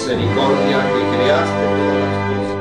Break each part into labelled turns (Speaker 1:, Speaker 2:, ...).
Speaker 1: misericordia que creaste todas las cosas.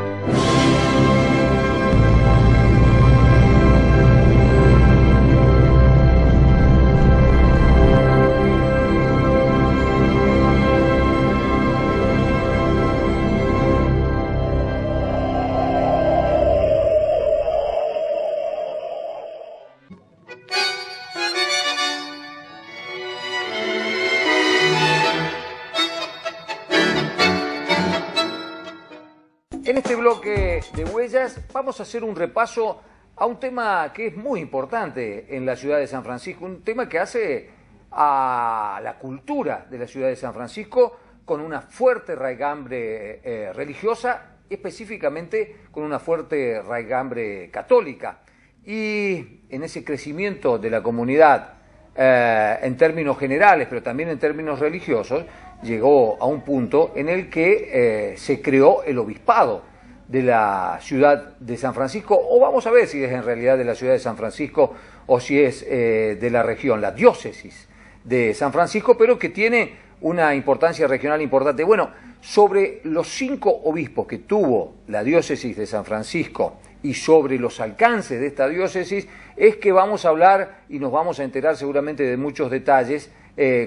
Speaker 2: En este bloque de Huellas vamos a hacer un repaso a un tema que es muy importante en la ciudad de San Francisco, un tema que hace a la cultura de la ciudad de San Francisco con una fuerte raigambre religiosa, específicamente con una fuerte raigambre católica. Y en ese crecimiento de la comunidad en términos generales, pero también en términos religiosos, llegó a un punto en el que se creó el obispado de la ciudad de San Francisco, o vamos a ver si es en realidad de la ciudad de San Francisco o si es de la región, la diócesis de San Francisco, pero que tiene una importancia regional importante. Bueno, sobre los 5 obispos que tuvo la diócesis de San Francisco y sobre los alcances de esta diócesis es que vamos a hablar y nos vamos a enterar seguramente de muchos detalles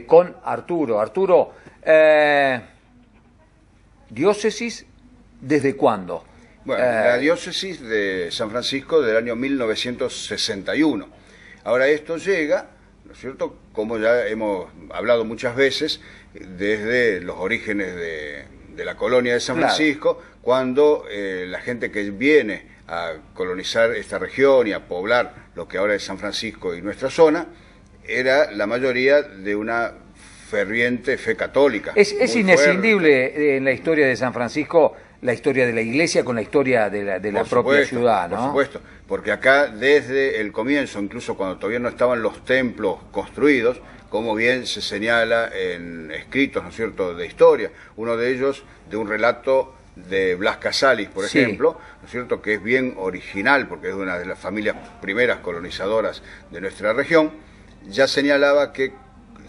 Speaker 2: con Arturo. Arturo, ¿diócesis desde cuándo?
Speaker 3: Bueno, la diócesis de San Francisco del año 1961. Ahora esto llega, ¿no es cierto?, como ya hemos hablado muchas veces, desde los orígenes de la colonia de San Francisco, cuando la gente que viene a colonizar esta región y a poblar lo que ahora es San Francisco y nuestra zona, era la mayoría de una ferviente fe católica.
Speaker 2: Es inescindible en la historia de San Francisco la historia de la iglesia con la historia de la propia ciudad, ¿no?
Speaker 3: Por supuesto, porque acá desde el comienzo, incluso cuando todavía no estaban los templos construidos, como bien se señala en escritos, ¿no es cierto?, de historia, uno de ellos de un relato de Blas Casalis, por ejemplo, ¿no es cierto?, que es bien original, porque es de una de las familias primeras colonizadoras de nuestra región, ya señalaba que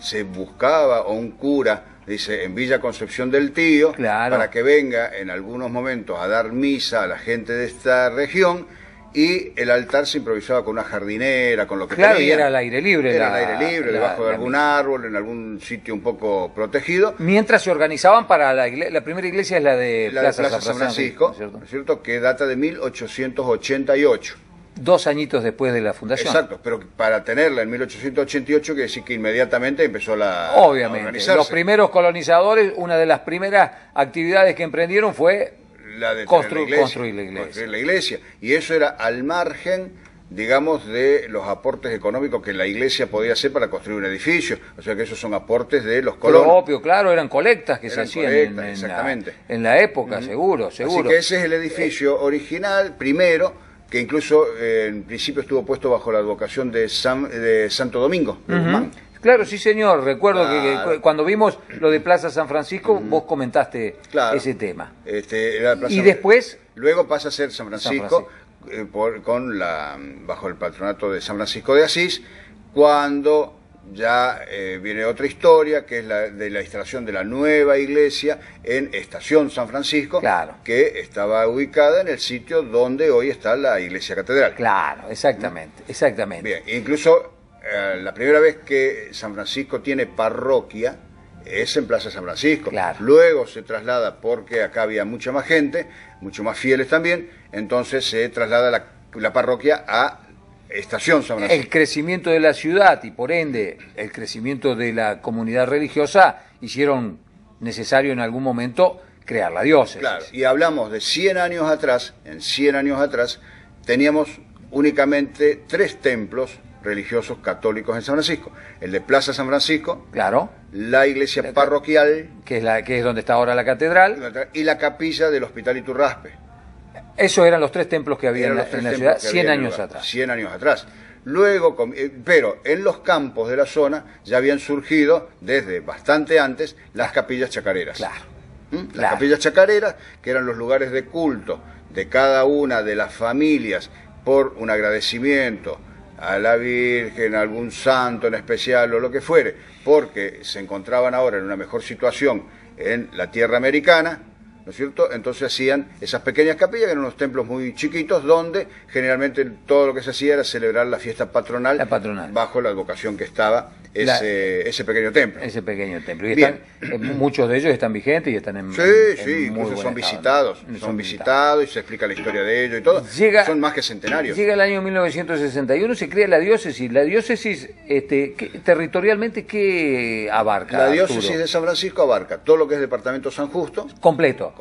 Speaker 3: se buscaba a un cura, dice, en Villa Concepción del Tío, para que venga en algunos momentos a dar misa a la gente de esta región, y el altar se improvisaba con una jardinera, con lo que tenía.
Speaker 2: Y era al aire libre.
Speaker 3: Era al aire libre, debajo de algún árbol, en algún sitio un poco protegido.
Speaker 2: Mientras se organizaban para la primera iglesia es la de
Speaker 3: Plaza San Francisco, ¿no es cierto?, que data de 1888.
Speaker 2: 2 añitos después de la fundación.
Speaker 3: Exacto, pero para tenerla en 1888 quiere decir que inmediatamente empezó a
Speaker 2: organizarse. Los primeros colonizadores, una de las primeras actividades que emprendieron fue
Speaker 3: la de
Speaker 2: construir
Speaker 3: la iglesia. Y eso era al margen, digamos, de los aportes económicos que la iglesia podía hacer para construir un edificio. O sea que esos son aportes de los colonos.
Speaker 2: Propio, claro, eran colectas que se hacían en la época, seguro.
Speaker 3: Así que ese es el edificio original, primero, que incluso en principio estuvo puesto bajo la advocación de Santo Domingo, de Guzmán.
Speaker 2: Claro, sí señor, recuerdo que cuando vimos lo de Plaza San Francisco, vos comentaste ese tema. Y después...
Speaker 3: Luego pasa a ser San Francisco, bajo el patronato de San Francisco de Asís, cuando ya viene otra historia, que es la de la instalación de la nueva iglesia en Estación San Francisco, que estaba ubicada en el sitio donde hoy está la iglesia catedral.
Speaker 2: Claro, exactamente.
Speaker 3: Bien, incluso la primera vez que San Francisco tiene parroquia es en Plaza San Francisco. Luego se traslada, porque acá había mucha más gente, mucho más fieles también, entonces se traslada la parroquia a Estación San Francisco.
Speaker 2: El crecimiento de la ciudad y por ende el crecimiento de la comunidad religiosa hicieron necesario en algún momento crear la diócesis.
Speaker 3: Claro, y hablamos de 100 años atrás, en 100 años atrás teníamos únicamente 3 templos religiosos católicos en San Francisco: el de Plaza San Francisco, la iglesia parroquial,
Speaker 2: que es donde está ahora la catedral,
Speaker 3: y la capilla del Hospital Iturraspe.
Speaker 2: Esos eran los 3 templos que había en la ciudad 100 años atrás.
Speaker 3: 100 años atrás. Luego, pero en los campos de la zona ya habían surgido, desde bastante antes, las capillas chacareras. Las capillas chacareras, que eran los lugares de culto de cada una de las familias por un agradecimiento a la Virgen, a algún santo en especial o lo que fuere, porque se encontraban ahora en una mejor situación en la tierra americana, ¿no es cierto? Entonces hacían esas pequeñas capillas, que eran unos templos muy chiquitos, donde generalmente todo lo que se hacía era celebrar la fiesta patronal, bajo la advocación que estaba ese pequeño templo.
Speaker 2: Ese pequeño templo. Y están, muchos de ellos están vigentes y están en
Speaker 3: incluso son visitados, ¿no? Son visitados y se explica la historia de ellos y todo. Son más que centenarios.
Speaker 2: Llega el año 1961, se crea la diócesis. La diócesis, territorialmente, ¿qué abarca?
Speaker 3: La diócesis de San Francisco abarca todo lo que es departamento San Justo.
Speaker 2: Completo.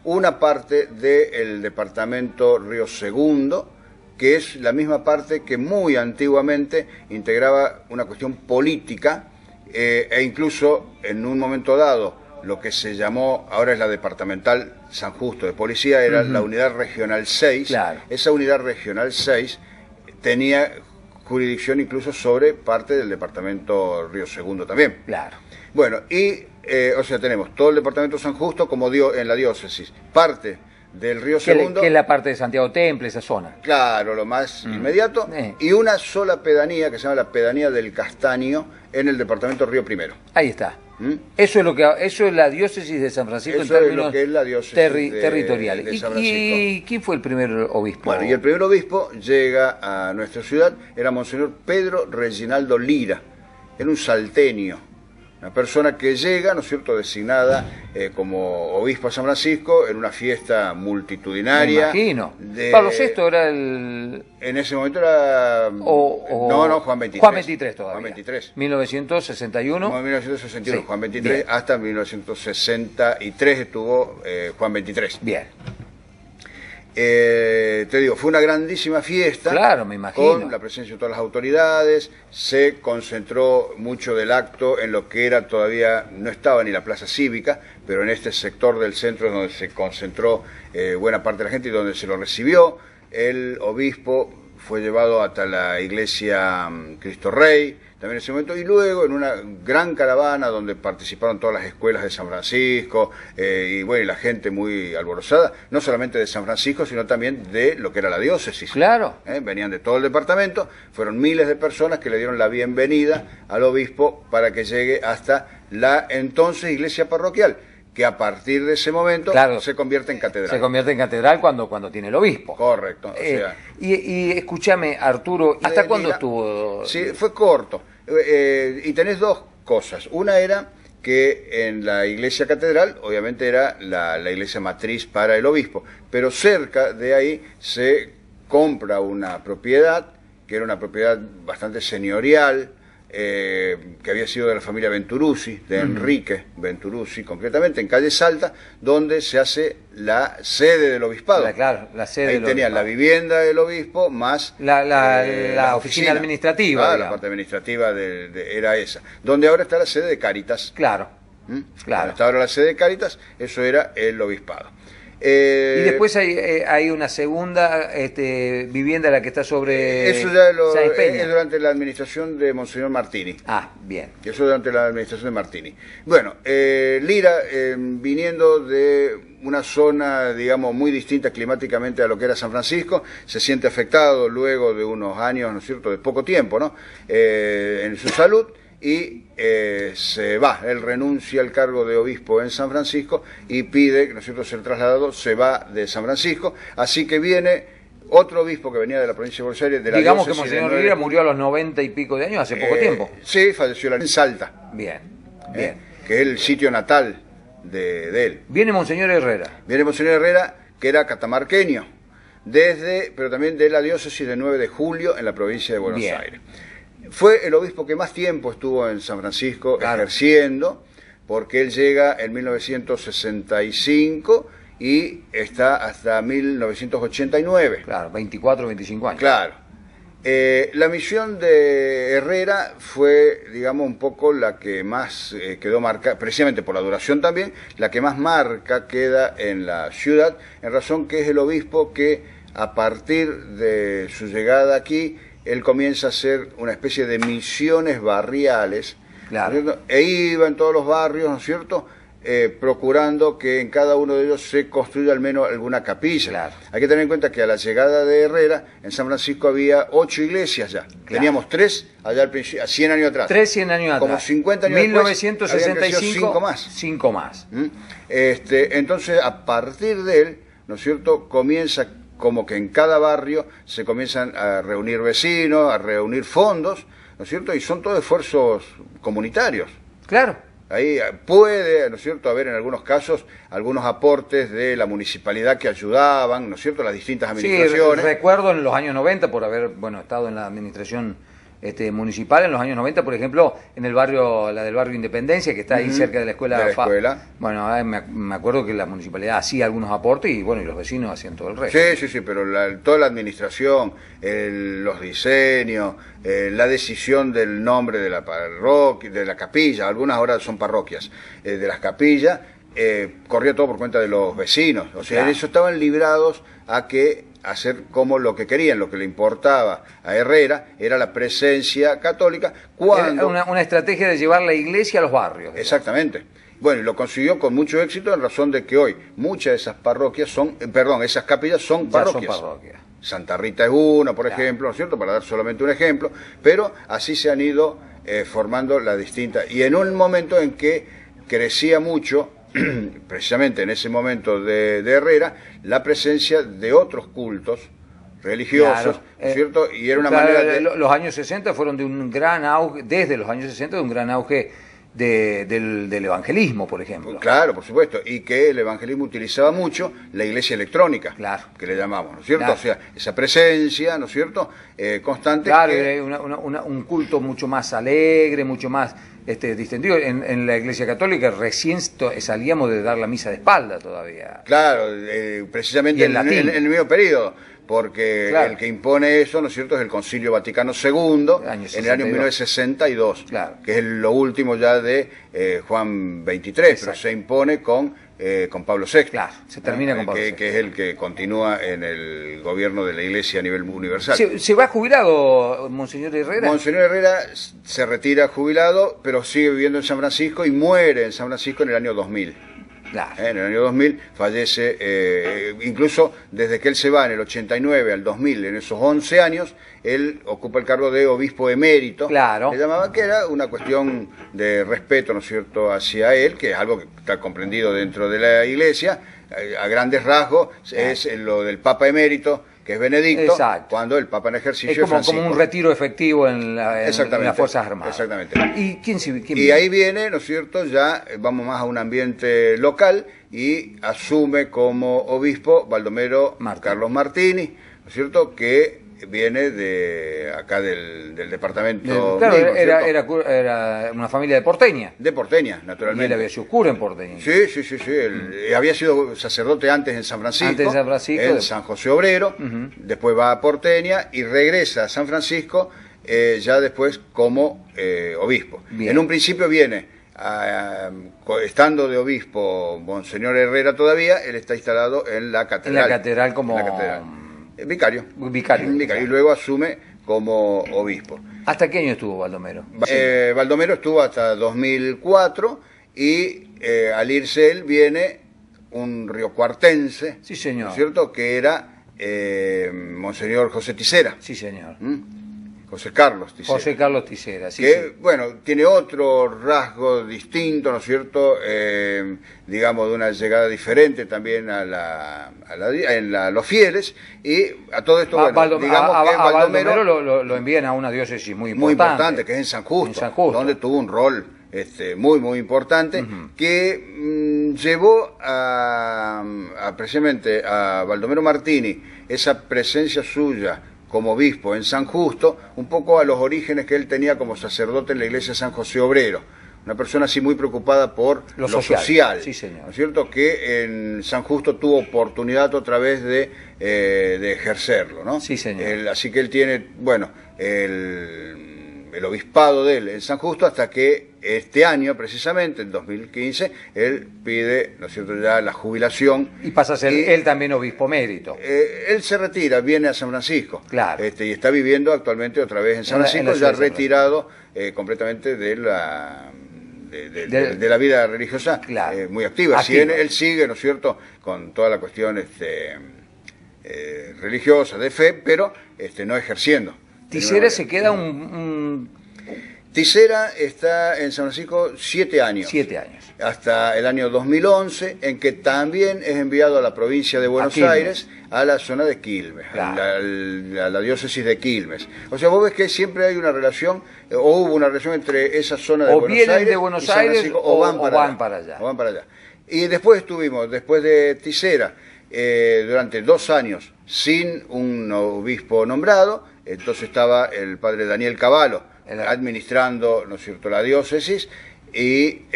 Speaker 3: Una parte del departamento Río Segundo, que es la misma parte que muy antiguamente integraba una cuestión política e incluso en un momento dado lo que se llamó, ahora es la departamental San Justo de Policía, era la unidad regional 6.
Speaker 2: Claro.
Speaker 3: Esa unidad regional 6 tenía jurisdicción incluso sobre parte del departamento Río Segundo también.
Speaker 2: Claro.
Speaker 3: Bueno, y o sea, tenemos todo el departamento San Justo como en la diócesis, parte del Río Segundo,
Speaker 2: que es la parte de Santiago Temple, esa zona.
Speaker 3: Claro, lo más inmediato, y una sola pedanía que se llama la pedanía del Castaño en el departamento Río Primero.
Speaker 2: Ahí está. Eso es la diócesis de San Francisco,
Speaker 3: eso en términos es lo que es la diócesis
Speaker 2: territoriales.
Speaker 3: De San Francisco.
Speaker 2: ¿Y quién fue el primer obispo?
Speaker 3: Bueno, y el primer obispo llega a nuestra ciudad, era Monseñor Pedro Reginaldo Lira, era un salteño. Una persona que llega, ¿no es cierto?, designada como obispo a San Francisco en una fiesta multitudinaria.
Speaker 2: Me imagino. Pablo VI era el...
Speaker 3: En ese momento era... No, Juan XXIII.
Speaker 2: Juan XXIII todavía.
Speaker 3: Juan XXIII.
Speaker 2: 1961.
Speaker 3: 1961, sí. Juan XXIII,
Speaker 2: Bien.
Speaker 3: hasta 1963 estuvo Juan XXIII.
Speaker 2: Bien.
Speaker 3: Te digo, fue una grandísima fiesta.
Speaker 2: Claro, me imagino.
Speaker 3: Con la presencia de todas las autoridades, se concentró mucho del acto en lo que era todavía, no estaba ni la plaza cívica, pero en este sector del centro es donde se concentró buena parte de la gente y donde se lo recibió. El obispo fue llevado hasta la iglesia Cristo Rey, también en ese momento, y luego en una gran caravana donde participaron todas las escuelas de San Francisco, y bueno, y la gente muy alborozada, no solamente de San Francisco, sino también de lo que era la diócesis.
Speaker 2: Claro.
Speaker 3: Venían de todo el departamento, fueron miles de personas que le dieron la bienvenida al obispo para que llegue hasta la entonces iglesia parroquial, que a partir de ese momento se convierte en catedral.
Speaker 2: Se convierte en catedral cuando tiene el obispo.
Speaker 3: Correcto. O sea,
Speaker 2: y escúchame, Arturo, ¿hasta cuándo estuvo?
Speaker 3: Sí, fue corto. Y tenés dos cosas. Una era que en la iglesia catedral, obviamente era la iglesia matriz para el obispo, pero cerca de ahí se compra una propiedad, que era una propiedad bastante señorial, que había sido de la familia Venturuzzi, de Enrique Venturuzzi, concretamente en calle Salta, donde se hace la sede del obispado.
Speaker 2: Claro, la sede
Speaker 3: ahí
Speaker 2: del
Speaker 3: tenían
Speaker 2: obispado.
Speaker 3: La vivienda del obispo más
Speaker 2: la oficina administrativa.
Speaker 3: La parte administrativa era esa, donde ahora está la sede de Cáritas.
Speaker 2: Claro.
Speaker 3: Claro. Hasta ahora la sede de Cáritas, eso era el obispado.
Speaker 2: Y después hay una segunda vivienda, la que está sobre
Speaker 3: eso ya
Speaker 2: Sáenz Peña.
Speaker 3: Es durante la administración de Monseñor Martini.
Speaker 2: Ah, bien.
Speaker 3: Eso durante la administración de Martini. Bueno, Lira, viniendo de una zona, digamos, muy distinta climáticamente a lo que era San Francisco, se siente afectado luego de unos años, ¿no es cierto?, de poco tiempo, ¿no?, en su salud. Y se va, él renuncia al cargo de obispo en San Francisco y pide, ¿no es cierto?, ser trasladado, se va de San Francisco, así que viene otro obispo que venía de la provincia de Buenos Aires, de la
Speaker 2: digamos que
Speaker 3: diócesis
Speaker 2: Monseñor Lira murió a los 90 y pico de años, hace poco tiempo.
Speaker 3: Sí, falleció en Salta.
Speaker 2: Bien.
Speaker 3: Que es el sitio natal de él.
Speaker 2: Viene Monseñor Herrera.
Speaker 3: Viene Monseñor Herrera, que era catamarqueño, pero también de la diócesis de 9 de Julio en la provincia de Buenos Aires. Fue el obispo que más tiempo estuvo en San Francisco ejerciendo, porque él llega en 1965 y está hasta 1989.
Speaker 2: Claro, 24, 25 años.
Speaker 3: Claro. La misión de Herrera fue, digamos, un poco la que más quedó marcada, precisamente por la duración también, la que más marca queda en la ciudad, en razón que es el obispo que a partir de su llegada aquí, él comienza a hacer una especie de misiones barriales,
Speaker 2: claro,
Speaker 3: e iba en todos los barrios, ¿no es cierto?, procurando que en cada uno de ellos se construya al menos alguna capilla.
Speaker 2: Claro.
Speaker 3: Hay que tener en cuenta que a la llegada de Herrera, en San Francisco había 8 iglesias ya. Claro. Teníamos 3 allá al principio, 100 años atrás.
Speaker 2: 100 años atrás.
Speaker 3: Como 50 años
Speaker 2: 1965,
Speaker 3: 5 más.
Speaker 2: 5 más.
Speaker 3: Entonces, a partir de él, ¿no es cierto?, comienza como que en cada barrio se comienzan a reunir vecinos, a reunir fondos, ¿no es cierto?, y son todos esfuerzos comunitarios.
Speaker 2: Claro.
Speaker 3: Ahí puede, ¿no es cierto?, haber en algunos casos algunos aportes de la municipalidad que ayudaban, ¿no es cierto?, las distintas administraciones.
Speaker 2: Sí, recuerdo en los años 90, por haber estado en la administración municipal, en los años 90, por ejemplo, en el barrio, la del barrio Independencia, que está ahí cerca de la escuela.
Speaker 3: De la escuela.
Speaker 2: Bueno, me acuerdo que la municipalidad hacía algunos aportes y bueno, y los vecinos hacían todo el resto.
Speaker 3: Sí, pero toda la administración, los diseños, la decisión del nombre de la parroquia, de la capilla, algunas ahora son parroquias, de las capillas, corría todo por cuenta de los vecinos. O sea, claro, ellos estaban librados a hacer como lo que querían. Lo que le importaba a Herrera era la presencia católica. Cuando
Speaker 2: una estrategia de llevar la iglesia a los barrios.
Speaker 3: Exactamente. Bueno, y lo consiguió con mucho éxito en razón de que hoy muchas de esas parroquias esas capillas son parroquias. Santa Rita es una, por ejemplo, ¿no es cierto?, para dar solamente un ejemplo, pero así se han ido formando las distintas. Y en un momento en que crecía mucho, precisamente en ese momento de Herrera, la presencia de otros cultos religiosos, claro, ¿no es cierto? Y era una manera de...
Speaker 2: Los años 60 fueron de un gran auge, desde los años 60, de un gran auge del evangelismo, por ejemplo.
Speaker 3: Claro, por supuesto, y que el evangelismo utilizaba mucho la iglesia electrónica,
Speaker 2: claro,
Speaker 3: que le llamamos, ¿no es cierto?
Speaker 2: Claro.
Speaker 3: O sea, esa presencia, ¿no es cierto?, constante.
Speaker 2: Claro, un culto mucho más alegre, mucho más distendido. En la iglesia católica recién salíamos de dar la misa de espalda todavía.
Speaker 3: Claro, precisamente en el mismo periodo. Porque claro, el que impone eso, ¿no es cierto?, es el Concilio Vaticano II, en el año 1962, claro, que es lo último ya de Juan XXIII, pero se impone con Pablo VI.
Speaker 2: Claro, se termina con Pablo VI.
Speaker 3: Que es el que continúa en el gobierno de la Iglesia a nivel universal.
Speaker 2: ¿Se va jubilado, Monseñor Herrera?
Speaker 3: Monseñor Herrera se retira jubilado, pero sigue viviendo en San Francisco y muere en San Francisco en el año 2000.
Speaker 2: Claro.
Speaker 3: En el año 2000 fallece, incluso desde que él se va en el 89 al 2000, en esos 11 años, él ocupa el cargo de obispo emérito.
Speaker 2: Claro.
Speaker 3: Le llamaban, que era una cuestión de respeto, ¿no es cierto?, hacia él, que es algo que está comprendido dentro de la Iglesia, a grandes rasgos, es lo del Papa emérito, que es Benedicto. Exacto. Cuando el Papa en ejercicio es Francisco.
Speaker 2: Como un retiro efectivo en las Fuerzas Armadas.
Speaker 3: Exactamente.
Speaker 2: ¿Y quién
Speaker 3: ahí viene, ¿no es cierto?, ya vamos más a un ambiente local y asume como obispo Baldomero Carlos Martini, ¿no es cierto?, que viene de acá del departamento.
Speaker 2: Claro, mismo, era una familia de porteña.
Speaker 1: De porteña, naturalmente.
Speaker 2: Y él había sido cura en Porteña.
Speaker 3: Sí. Él había sido sacerdote antes en San Francisco. En San José Obrero. Después va a Porteña y regresa a San Francisco ya después como obispo. Bien. En un principio viene, estando de obispo Monseñor Herrera todavía, él está instalado en la catedral.
Speaker 2: En la catedral como...
Speaker 3: En la catedral. Vicario.
Speaker 2: Y
Speaker 3: luego asume como obispo.
Speaker 2: ¿Hasta qué año estuvo Baldomero?
Speaker 3: Baldomero estuvo hasta 2004 y al irse él viene un riocuartense,
Speaker 2: sí, señor,
Speaker 3: ¿no es cierto?, que era Monseñor José Tisera.
Speaker 2: Sí, señor.
Speaker 3: José Carlos Tisera.
Speaker 2: José Carlos Tisera, sí.
Speaker 3: Que, bueno, tiene otro rasgo distinto, ¿no es cierto?, digamos, de una llegada diferente también a los fieles, y a todo esto, digamos que
Speaker 2: Baldomero lo envían a una diócesis muy importante.
Speaker 3: Que es en San Justo, donde tuvo un rol muy importante, que llevó precisamente a Baldomero Martini, esa presencia suya como obispo en San Justo, un poco a los orígenes que él tenía como sacerdote en la iglesia de San José Obrero. Una persona así muy preocupada por lo social,
Speaker 2: sí, señor.
Speaker 3: ¿No es cierto?, que en San Justo tuvo oportunidad otra vez de ejercerlo, ¿no?
Speaker 2: Sí, señor.
Speaker 3: Así que él tiene, bueno, el obispado de él en San Justo, hasta que este año, precisamente, en 2015, él pide, ¿no es cierto?, ya la jubilación.
Speaker 2: Y pasa a ser él también obispo emérito.
Speaker 3: Él se retira, viene a San Francisco.
Speaker 2: Claro.
Speaker 3: Y está viviendo actualmente otra vez en San Francisco, ya retirado completamente de de la vida religiosa,
Speaker 2: claro,
Speaker 3: muy activa. Si
Speaker 2: activa.
Speaker 3: él sigue, ¿no es cierto?, con toda la cuestión religiosa, de fe, pero no ejerciendo.
Speaker 2: Tisera se queda
Speaker 3: Tisera está en San Francisco 7 años.
Speaker 2: 7 años.
Speaker 3: Hasta el año 2011, en que también es enviado a la provincia de Buenos Aires, a la zona de Quilmes,
Speaker 2: claro,
Speaker 3: a la diócesis de Quilmes. O sea, vos ves que siempre hay una relación, o hubo una relación entre esa zona de
Speaker 2: o
Speaker 3: Buenos
Speaker 2: vienen
Speaker 3: Aires
Speaker 2: de Buenos
Speaker 3: y San
Speaker 2: Aires
Speaker 3: Francisco,
Speaker 2: o
Speaker 3: van
Speaker 2: para allá.
Speaker 3: O van para allá. Y después estuvimos, después de Tisera, durante 2 años sin un obispo nombrado. Entonces estaba el padre Daniel Cavallo administrando, ¿no es cierto?, la diócesis, y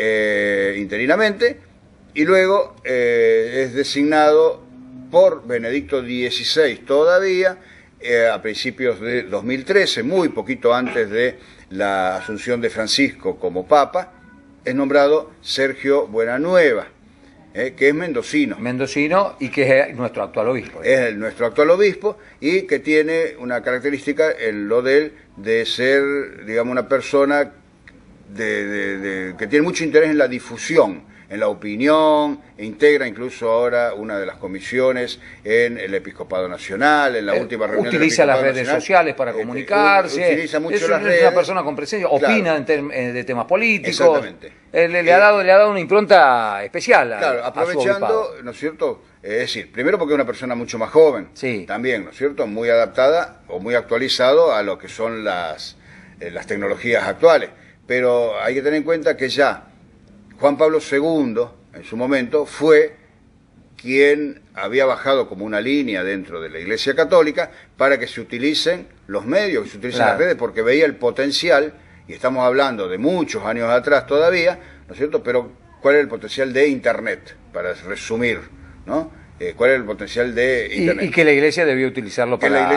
Speaker 3: interinamente, y luego es designado por Benedicto XVI todavía, a principios de 2013, muy poquito antes de la asunción de Francisco como papa, es nombrado Sergio Buenanueva, que es mendocino.
Speaker 2: Mendocino, y que es nuestro actual obispo.
Speaker 3: Es nuestro actual obispo, y que tiene una característica en lo de él, de ser, digamos, una persona que tiene mucho interés en la difusión, en la opinión, e integra incluso ahora una de las comisiones en el Episcopado Nacional, en la última reunión del
Speaker 2: utiliza las
Speaker 3: Episcopado
Speaker 2: redes
Speaker 3: Nacional,
Speaker 2: sociales para comunicarse,
Speaker 3: utiliza mucho
Speaker 2: es
Speaker 3: las
Speaker 2: una
Speaker 3: redes,
Speaker 2: persona con presencia,
Speaker 3: claro,
Speaker 2: opina de temas políticos.
Speaker 3: Exactamente.
Speaker 2: Le ha dado una impronta especial
Speaker 3: claro, aprovechando, ¿no es cierto? Es decir, primero porque es una persona mucho más joven,
Speaker 2: sí,
Speaker 3: también, ¿no es cierto?, muy adaptada o muy actualizado a lo que son las tecnologías actuales. Pero hay que tener en cuenta que ya Juan Pablo II, en su momento, fue quien había bajado como una línea dentro de la Iglesia Católica para que se utilicen los medios, que se utilicen las redes, porque veía el potencial, y estamos hablando de muchos años atrás todavía, ¿no es cierto?, pero ¿cuál es el potencial de Internet? Para resumir, ¿no? ¿Cuál es el potencial de Internet?
Speaker 2: Y que la Iglesia debió utilizarlo para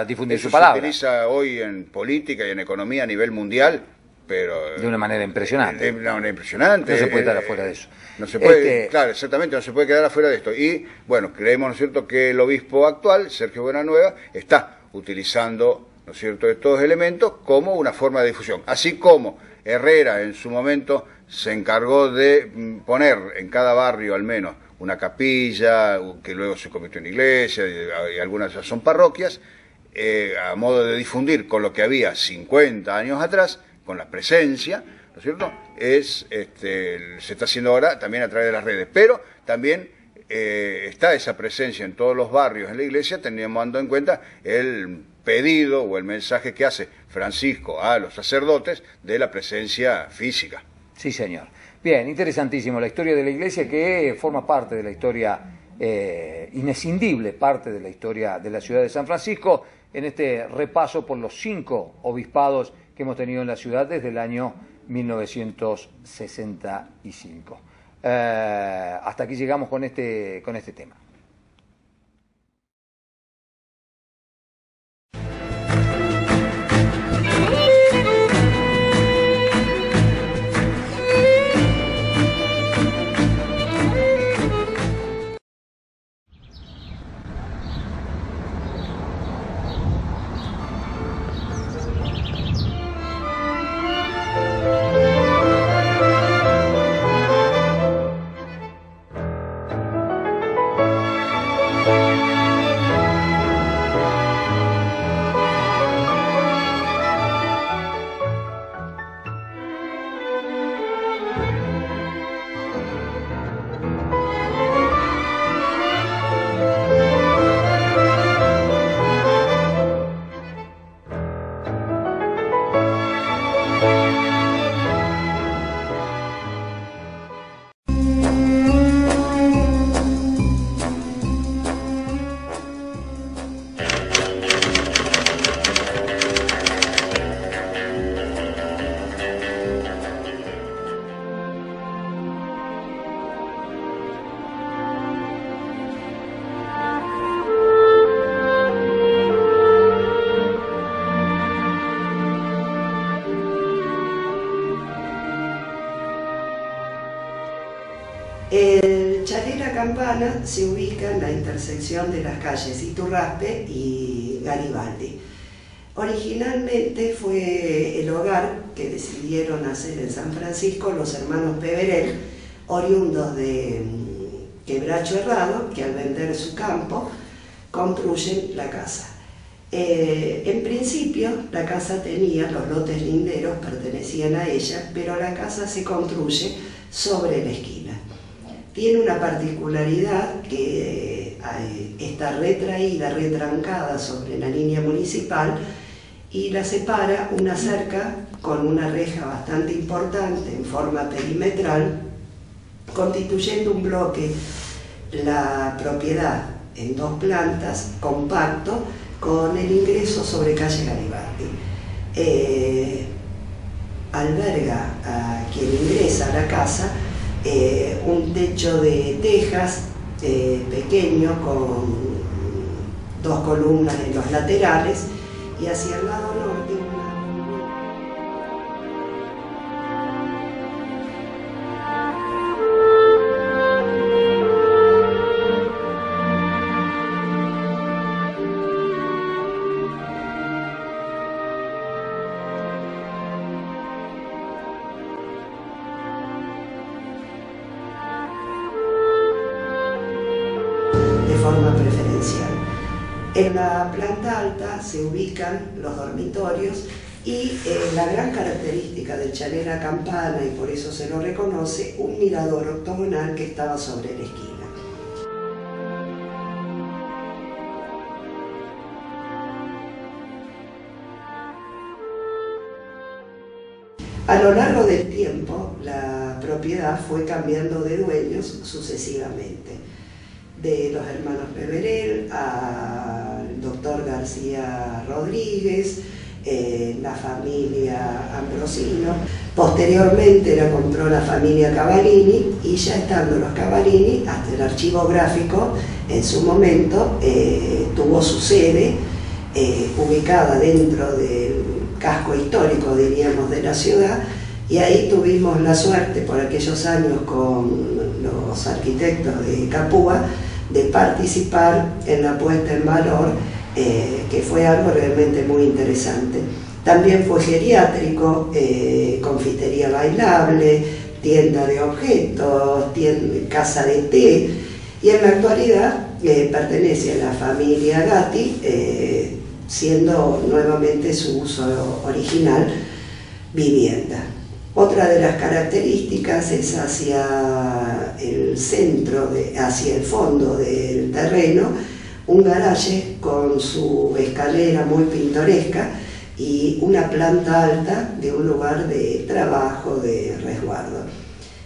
Speaker 2: difundir su palabra.
Speaker 3: Se utiliza hoy en política y en economía a nivel mundial, pero
Speaker 2: de una manera impresionante.
Speaker 3: De una manera impresionante.
Speaker 2: No se puede quedar afuera de eso.
Speaker 3: No se puede, claro, exactamente, no se puede quedar afuera de esto. Y bueno, creemos, ¿no es cierto?, que el obispo actual, Sergio Buenanueva, está utilizando, ¿no es cierto?, estos elementos como una forma de difusión. Así como Herrera en su momento se encargó de poner en cada barrio al menos una capilla, que luego se convirtió en iglesia, y algunas ya son parroquias, a modo de difundir con lo que había 50 años atrás, con la presencia, ¿no es cierto?, se está haciendo ahora también a través de las redes, pero también está esa presencia en todos los barrios en la iglesia, teniendo en cuenta el pedido o el mensaje que hace Francisco a los sacerdotes de la presencia física.
Speaker 2: Sí, señor. Bien, interesantísimo la historia de la iglesia, que forma parte de la historia inescindible, parte de la historia de la ciudad de San Francisco, en este repaso por los 5 obispados que hemos tenido en la ciudad desde el año 1965. Hasta aquí llegamos con este tema.
Speaker 4: El Chalet La Campana se ubica en la intersección de las calles Iturraspe y Garibaldi. Originalmente fue el hogar que decidieron hacer en San Francisco los hermanos Peverel, oriundos de Quebracho Herrado, que al vender su campo construyen la casa. En principio la casa tenía, los lotes linderos pertenecían a ella, pero la casa se construye sobre la esquina. Tiene una particularidad que está retraída, retrancada sobre la línea municipal y la separa una cerca con una reja bastante importante en forma perimetral, constituyendo un bloque, la propiedad en 2 plantas, compacto, con el ingreso sobre calle Garibaldi. Alberga a quien ingresa a la casa un techo de tejas pequeño con 2 columnas en los laterales y hacia el lado norte de forma preferencial. En la planta alta se ubican los dormitorios y la gran característica del chalet La Campana, y por eso se lo reconoce, un mirador octogonal que estaba sobre la esquina. A lo largo del tiempo, la propiedad fue cambiando de dueños sucesivamente. De los hermanos Peverel al doctor García Rodríguez, la familia Ambrosino. Posteriormente la compró la familia Cavallini y ya estando los Cavallini, hasta el archivo gráfico en su momento tuvo su sede ubicada dentro del casco histórico, diríamos, de la ciudad, y ahí tuvimos la suerte por aquellos años con los arquitectos de Capúa de participar en la puesta en valor, que fue algo realmente muy interesante. También fue geriátrico, confitería bailable, tienda de objetos, casa de té, y en la actualidad pertenece a la familia Gatti, siendo nuevamente su uso original vivienda. Otra de las características es hacia el centro, hacia el fondo del terreno, un garaje con su escalera muy pintoresca y una planta alta de un lugar de trabajo, de resguardo.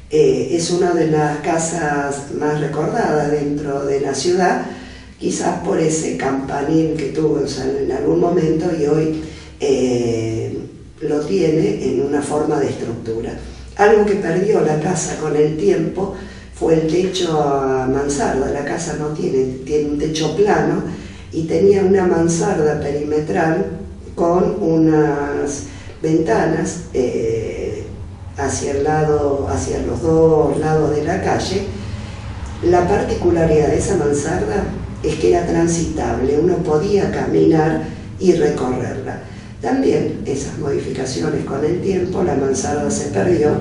Speaker 4: Es una de las casas más recordadas dentro de la ciudad, quizás por ese campanil que tuvo en algún momento y hoy lo tiene en una forma de estructura. Algo que perdió la casa con el tiempo fue el techo a mansarda. La casa no tiene un techo plano y tenía una mansarda perimetral con unas ventanas hacia los 2 lados de la calle. La particularidad de esa mansarda es que era transitable, uno podía caminar y recorrerla. También esas modificaciones con el tiempo, la mansarda se perdió,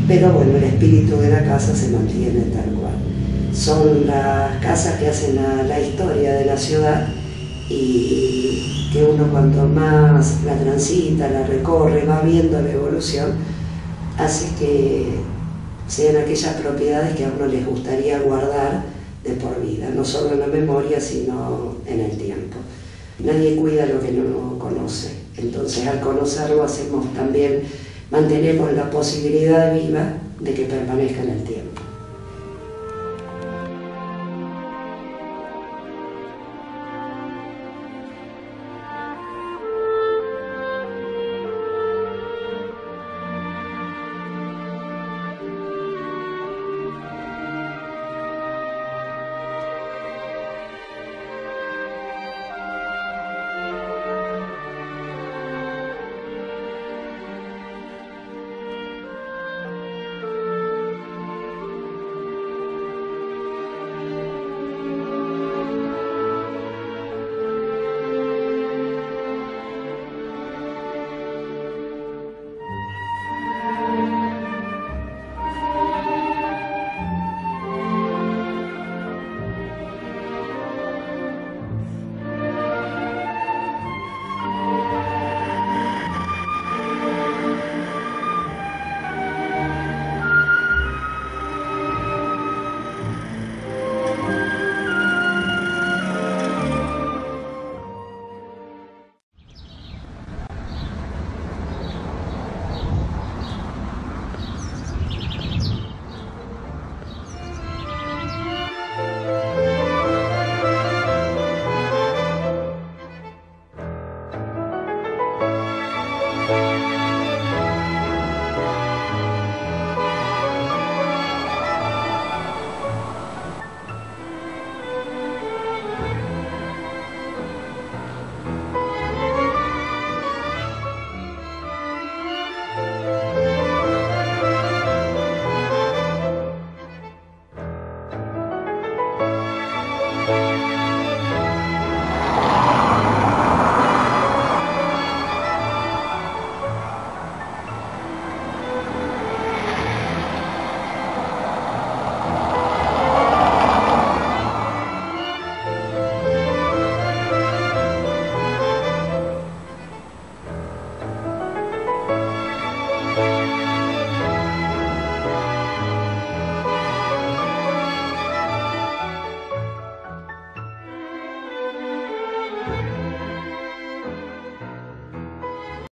Speaker 4: pero bueno, el espíritu de la casa se mantiene tal cual. Son las casas que hacen la historia de la ciudad y que uno cuanto más la transita, la recorre, va viendo la evolución, hace que sean aquellas propiedades que a uno les gustaría guardar de por vida, no solo en la memoria, sino en el tiempo. Nadie cuida lo que no conoce, entonces al conocerlo mantenemos la posibilidad viva de que permanezca en el tiempo.